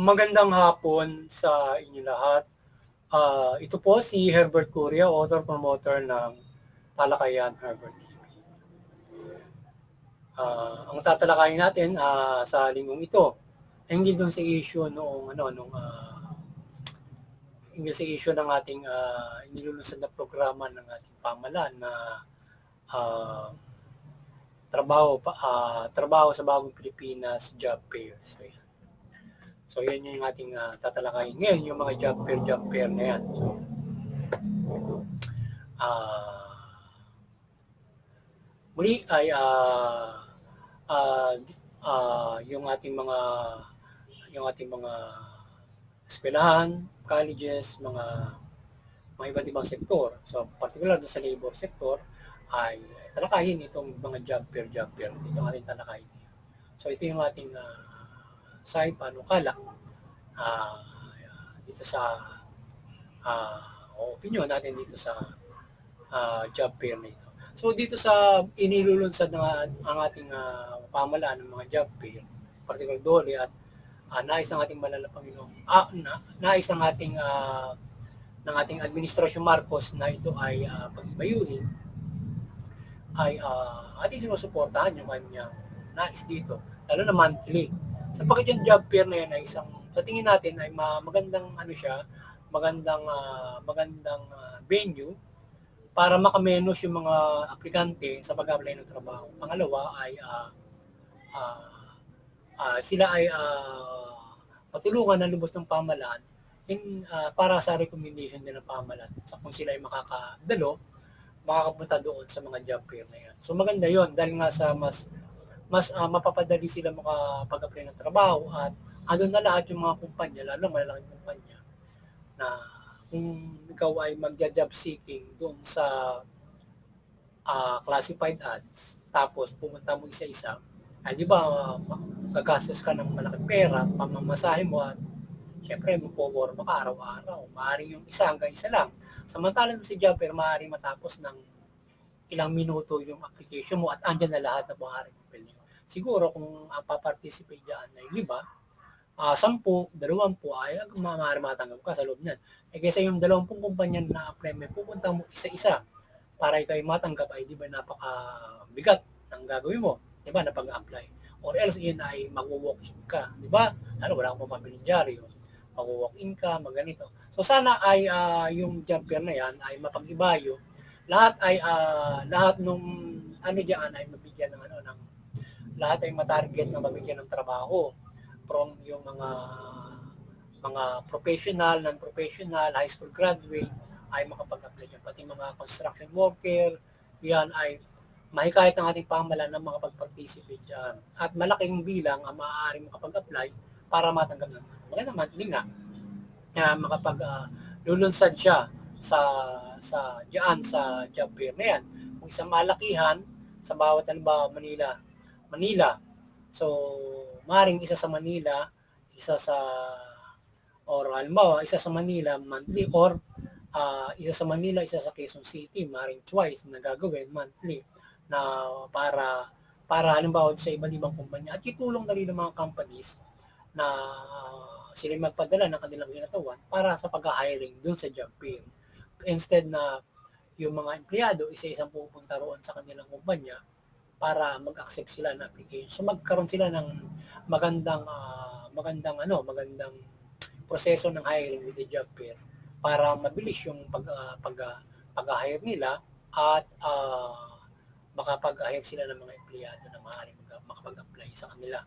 Magandang hapon sa inyo lahat. Ito po si Herbert Curia, author-promoter ng Talakayan Herbert TV. Ang tatalakayin natin sa linggong ito, hinggil dun sa issue hinggil sa issue ng ating inilulusad na programa ng ating pamahalaan na trabaho sa Bagong Pilipinas Job Fairs. So yan yung ating tatalakayin ngayon, yung mga job fair na yan. So, muli ay yung ating mga eskwelahan, colleges, mga iba't ibang sektor. So particular sa labor sector ay talakayin itong mga job fair. Ito ang ating talakayin. So ito yung ating side panukala dito sa opinion natin dito sa job fair na ito. So dito sa inilulunsad ang ating pamahalaan ng mga job fair, particular DOLE at nais ng ating banal na Panginoon, nais ng ating administrasyon Marcos na ito ay pag-ibayuhin, ay ating sinusuportahan yung kanyang nais dito, lalo na monthly. Sapagkat yung job fair na yan ay sa tingin natin ay magandang magandang venue para makamenos yung mga aplikante sa pag-apply ng trabaho. Pangalawa ay sila ay patulungan ng lubos ng pamahalaan para sa recommendation din ng pamahalaan kung sila ay makakapunta doon sa mga job fair na yan. So maganda yon dahil nga sa mas mapapadali sila makapag-apply ng trabaho at andun na lahat yung mga kumpanya, lalo malalaking kumpanya, na kung ikaw ay magja-job seeking doon sa classified ads, tapos pumunta mo isa-isa, ay di ba gagastos ka ng malaking pera, pamamasahe mo at syempre magpo-forma ka araw-araw. Maaaring yung isa hanggang isa lang. Samantalang si job fair, maaaring matapos ng ilang minuto yung application mo at andyan na lahat na maaari pwede. Siguro kung paparticipate dyan ay 10, 20 ay maaari matanggap ka sa loob niyan. Kaysa yung 20 kumpanya na apply, may pupunta mo isa-isa para ikaw matanggap ay di ba napakabigat ng gagawin mo, di ba, na pag-apply. Or else yun ay mag-walk-in ka, di ba? Wala akong pamabiling dyaryo. Mag-walk-in ka, maganito. So sana ay yung job fair na yan ay mapag-ibayo. Lahat nung diyan ay mabigyan ng lahat ay matarget na mabigyan ng trabaho from yung mga professional, non-professional, high school graduate ay makapag-apply dyan. Pati mga construction worker, yan ay mahikayat ng ating pamahalaan na makapag-participate dyan. At malaking bilang ang maaaring makapag-apply para matanggap ng maganda monthly nga na makapag-lulunsad siya sa job fair na yan. Kung isang malakihan sa bawat Manila. So, maring isa sa Manila, isa sa Manila monthly or isa sa Manila, isa sa Quezon City, maring twice na gagawin monthly na para halimbawa sa iba't ibang kumpanya at itulong na rin ng mga companies na sila magpadala ng kanilang ginatawan para sa pag-hiring doon sa job fair. Instead na yung mga empleyado isa-isang pupunta roon sa kanilang kumpanya para mag-accept sila ng application. So magkaroon sila ng magandang proseso ng hiring with the job fair para mabilis yung pag-hire nila at makapag-hire sila ng mga empleyado na maaaring makapag-apply sa kanila.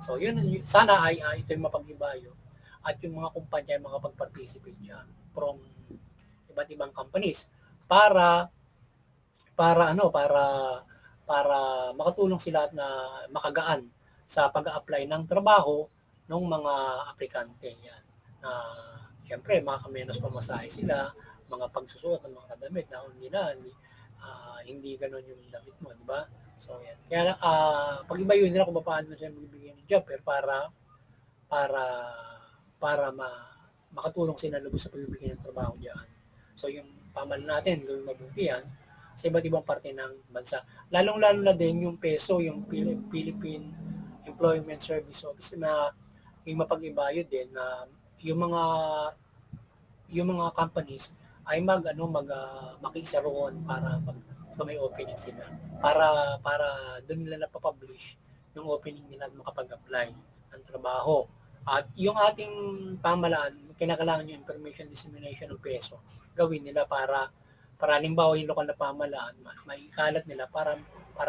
So yun, sana ay ito yung mapag-ibayo at yung mga kumpanya ay makapag-participate dyan from iba't ibang companies para makatulong sila na makagaan sa pag-a-apply ng trabaho ng mga aplikante yan. Siyempre, makakamenos pamasahe sila, mga pagsusuot ng mga kadamit na hindi ganoon yung damit mo, di ba? So yan. Kaya pag-ibayo nila kung paano sila magbibigay ng job para makatulong sila lubos sa pagbibigay ng trabaho diyan. So yung pamahalaan natin gawing mabuti yan sa iba't ibang parte ng bansa. Lalong-lalo na din yung PESO, yung Philippine Employment Service Office na yung mapag-ibayo din na yung mga companies ay makisa roon para may opening sila. Para doon nila napapublish yung opening nila at makapag-apply ng trabaho. At yung ating pamalaan, kinakailangan yung information dissemination ng peso, gawin nila para halimbawa yung lokal na pamalaan, maikalat nila para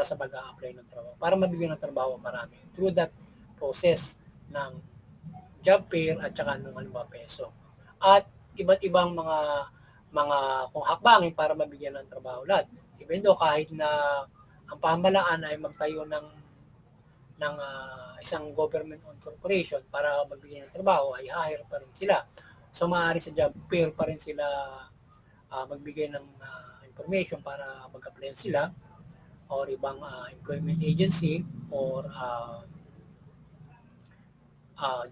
sa pag-a-apply ng trabaho, para mabigyan ng trabaho marami. Through that process ng job fair at saka ng halimbawa peso. At iba't ibang mga kung hakbangin para mabigyan ng trabaho lahat. Even though kahit na ang pamalaan ay magtayo ng isang government-owned corporation para magbigay ng trabaho, ay hire pa rin sila. So maaari sa job fair pa rin sila magbigay ng information para mag-apply sila or ibang employment agency or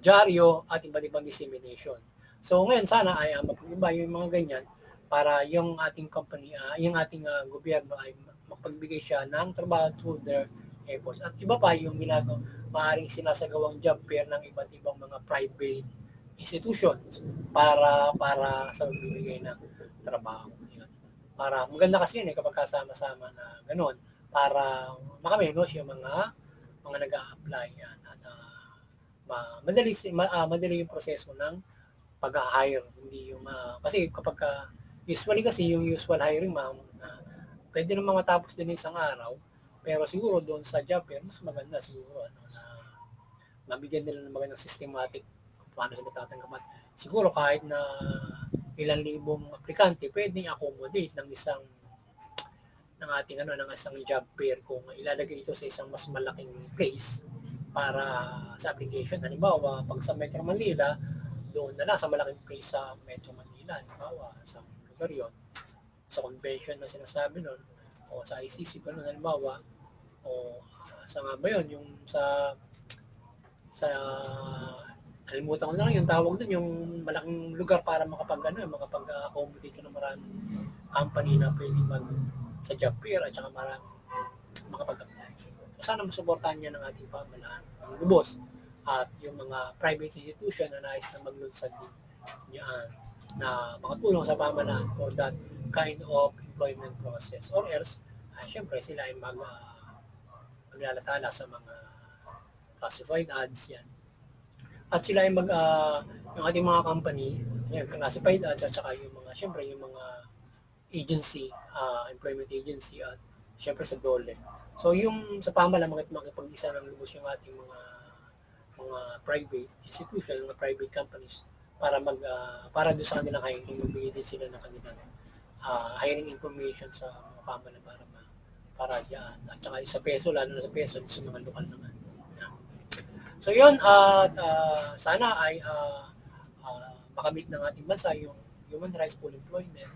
dyaryo at iba't ibang dissemination. So ngayon sana ay mapag-iba yung mga ganyan para yung ating company, yung ating gobyerno ay mapagbigay siya ng trabaho through their efforts. At iba pa yung maaaring sinasagawang job fair ng iba't ibang mga private institutions para sa magbibigay ng trabaho. Yun. Para maganda kasi yun kapag kasama-sama na gano'n para makamenos yung mga nag-a-apply yan at madali yung proseso ng pag-hire, hindi yung kasi kapag usually kasi yung usual hiring pwede namang matapos din isang araw, pero siguro doon sa job fair mas maganda siguro na mabigyan nila ng magandang systematic paano sila tatanggap. Siguro kahit na ilang libong aplikante pwedeng accommodate ng isang job fair kung ilalagay ito sa isang mas malaking place para sa application. Halimbawa, pag sa Metro Manila, doon na lang sa malaking place sa Metro Manila, halimbawa, sa lugar yun, sa convention na sinasabi nun, o sa ICC, gano'n, halimbawa, o sa nga ba yun, yung sa kalimutan ko na lang yung tawag doon, yung malaking lugar para makapag-accommodate ng maraming company na pwedeng sa job fair at saka maraming makapag-apply. So, sana masuportahan niya ng ating pamalaan, ng lubos, at yung mga private institution na nais na maglunsad niyan na makatulong sa pamalaan for that kind of employment process. Or else, syempre sila ay maglalatala sa mga classified ads yan. At sila ay yung ating mga company, yan, classified ads at saka yung mga agency, employment agency at syempre sa DOLE. So yung sa pamalaan makipag-isa ng lubos yung ating mga private institution, mga private companies para doon sa kanilang hiring, magbigay din sila ng kanilang hiring information sa mga pamalaan para dyan. At saka sa peso, lalo na sa peso, sa mga lokal naman. So yun, sana ay makamit ng ating bansa yung human rights, full employment,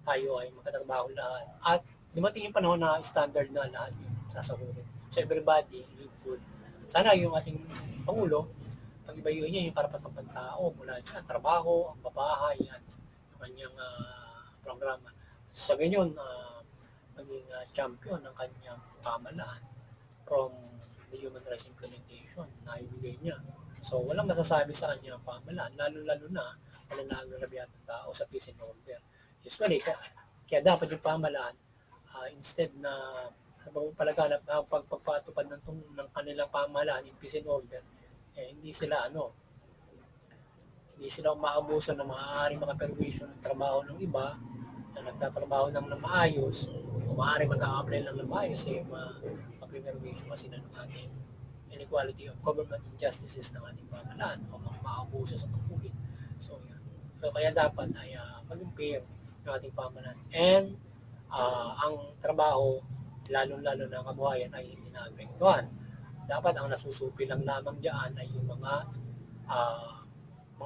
tayo ay magkatrabaho lahat. At dumating yung panahon na standard na lahat yung sasahurin. So everybody need food. Sana yung ating Pangulo, pag-ibayo niya yung karapatang pantao mula dyan, trabaho, ang babahay, at yung kanyang programa. Sa ganyan, maging champion ng kanyang pamalaan from the human rights implementation na ibigay niya. So, walang masasabi sa kanyang pamalaan, lalo-lalo na walang naagrabyat ng tao sa peace and order. Usually, kaya dapat yung pamalaan, instead na palaganap pagpapatupad ng kanilang pamahalaan in peace and order, hindi sila umaabuso na maaaring makaperwisyo ng trabaho ng iba na nagtatrabaho ng maayos o maaaring mag-a-apply lang ng maayos mapiperwisyo kasi na ng ating inequality of government injustices ng ating pamahalaan o maabuso sa pagkulit. So, yan. So, kaya dapat ay maging fair ng ating pamahalaan. And ang trabaho lalo-lalo na kabuhayan ay hindi naapektuhan. Dapat ang nasusupi lang lamang diyan ay yung mga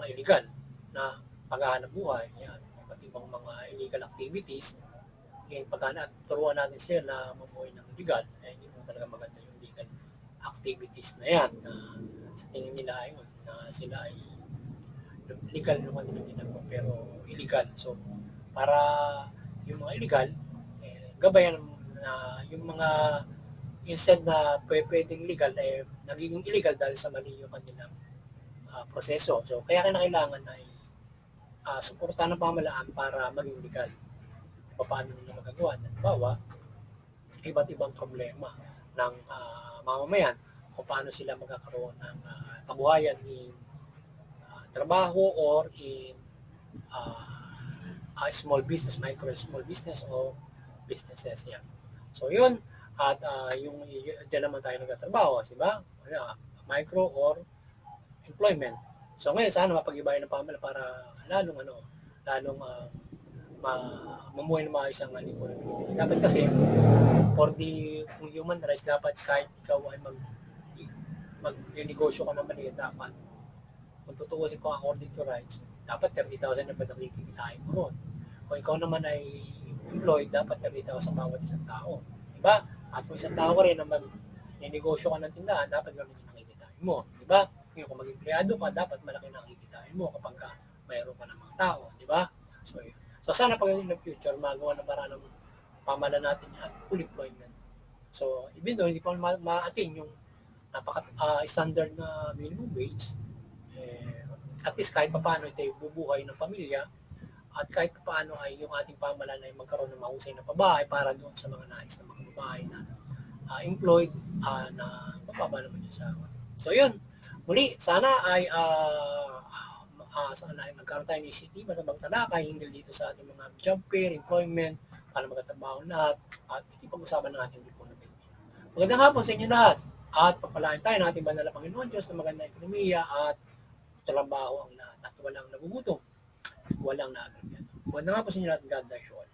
illegal na paghahanap buhay, yan, pati ibang mga illegal activities. Yung paghanap, turuan natin sila na mamuhay ng legal, hindi mo talaga maganda yung legal activities na yan, na sa tingin nila yun, na sila ay legal naman nila ginagawa, pero illegal. So, para yung mga illegal, gabayan na yung mga instead na pwedeng legal nagiging illegal dahil sa mali yung kanilang proseso. So kaya kailangan ay suportahan ng pamahalaan para maging legal. Paano nila magagawa? Halimbawa, iba't ibang problema ng mamamayan kung paano sila magkakaroon ng kabuhayan in trabaho or in small business, small business o businesses yan. So yun, at yung dyan naman tayo nagtatrabaho, diba? Micro or employment. So ngayon sana mapag-ibayan ng pamahalaan para lalong mamuhay ng maayos ang lipunan. Dapat kasi for the human rights, dapat kahit ikaw ay mag-negosyo ka ng maliit, dapat kung tutuusin ko according to rights, dapat 30,000 na ba nakikitain mo ron. Kung ikaw naman ay employed, dapat 30,000 bawat isang tao. Diba? At kung isang tao ka rin na mag-negosyo ka ng tindahan, dapat ganun yung nakikitain mo. Diba? Ngayon, kung mag-empleyado ka, dapat malaki na nakikitain mo kapag mayroon ka ng mga tao. Diba? So, yun. So, sana pag in the future, magawa ng paraan ng pamahalaan natin at full employment. So, even though hindi pa ma-attain yung napaka-standard na minimum wage, at least kahit paano ito ay bubuhay ng pamilya at kahit paano ay yung ating pamahalaan ay magkaroon ng mahusay na pabahay para doon sa mga nais ng mga babae na employed na mababa naman yung sahod. So yun, muli sana ay nagkaroon tayo ng initiative at maging talakay hinggil dito sa ating mga job fair, employment, para magkatrabaho lahat at ipag-usapan ng ating lipunan ng Pilipino. Magandang hapon sa inyo lahat at pagpalain tayo ng ating banal na Panginoon Diyos na magandang ekonomiya at trabaho ang lahat at walang nagugutom, walang naagrabyado. Magandang hapon sa inyo lahat. God bless you all.